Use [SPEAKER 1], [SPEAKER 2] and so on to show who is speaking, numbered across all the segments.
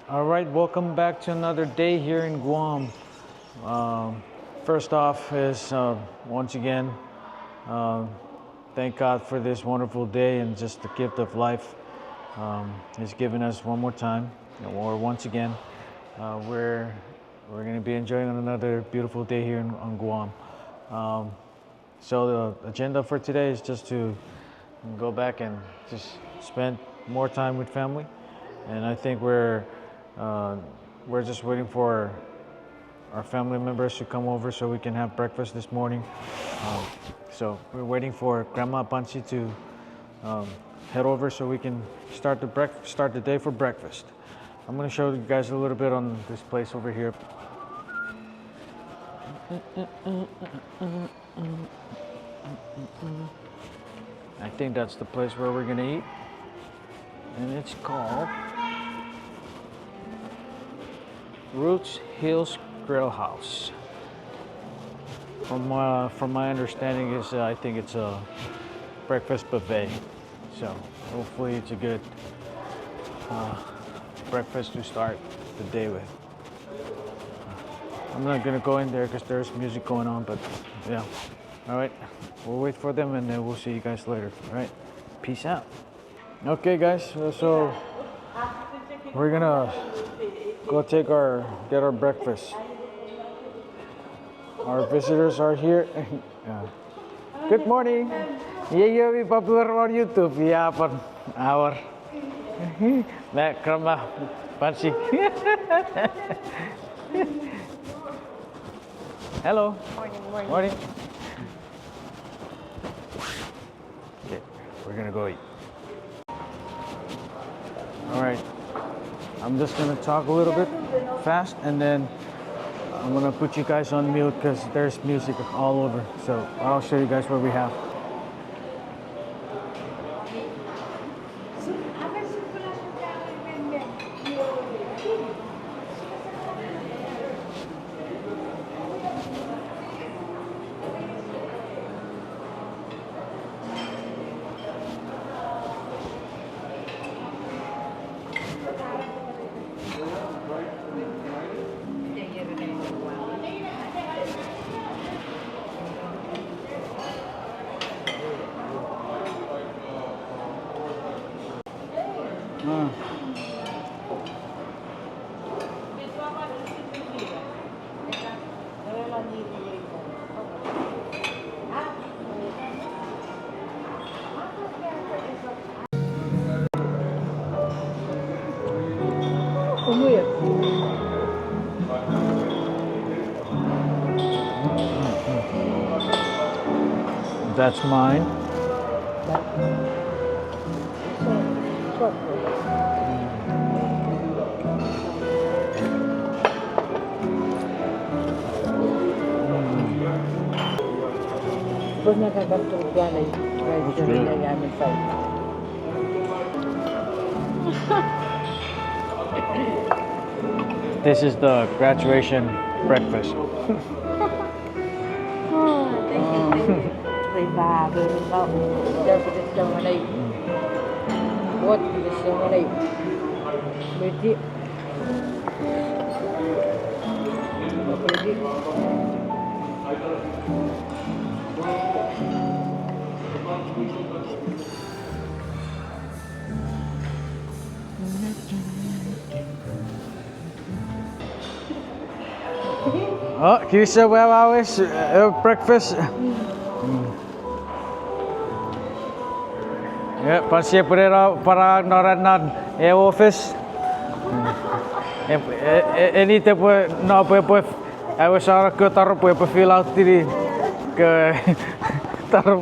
[SPEAKER 1] All right, welcome back to another day here in Guam. First off is once again, thank God for this wonderful day and just the gift of life. He's given us one more time, or once again. We're going to be enjoying another beautiful day here on Guam. So the agenda for today is just to go back and just spend more time with family, and I think we're just waiting for our family members to come over so we can have breakfast this morning. So we're waiting for Grandma Pansi to head over so we can start the day for breakfast. I'm going to show you guys a little bit on this place over here. I think that's the place where we're going to eat, and it's called Roots Hills Grill House. From my understanding is I think it's a breakfast buffet, so hopefully it's a good breakfast to start the day with. I'm not gonna go in there because there's music going on, but yeah. All right, we'll wait for them and then we'll see you guys later. All right, peace out. Okay, guys, so we're gonna go get our breakfast. Our visitors are here. Good morning. Yeah, we popular on YouTube. Yeah, for our back Grandma Pansi. Hello.
[SPEAKER 2] Morning.
[SPEAKER 1] Morning. Okay, we're gonna go eat. All right. I'm just gonna talk a little bit fast, and then I'm gonna put you guys on mute because there's music all over. So I'll show you guys what we have. That's mine. This is the graduation breakfast. Oh, kisa wawawis breakfast. Ya, pansi para noran office. Any type no pues I was ahora que tar pues fill out tiri ke tar.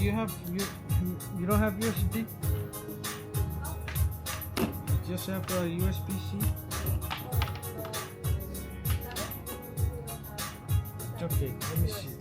[SPEAKER 1] you don't have USB? You just have USB-C? It's okay, let me see.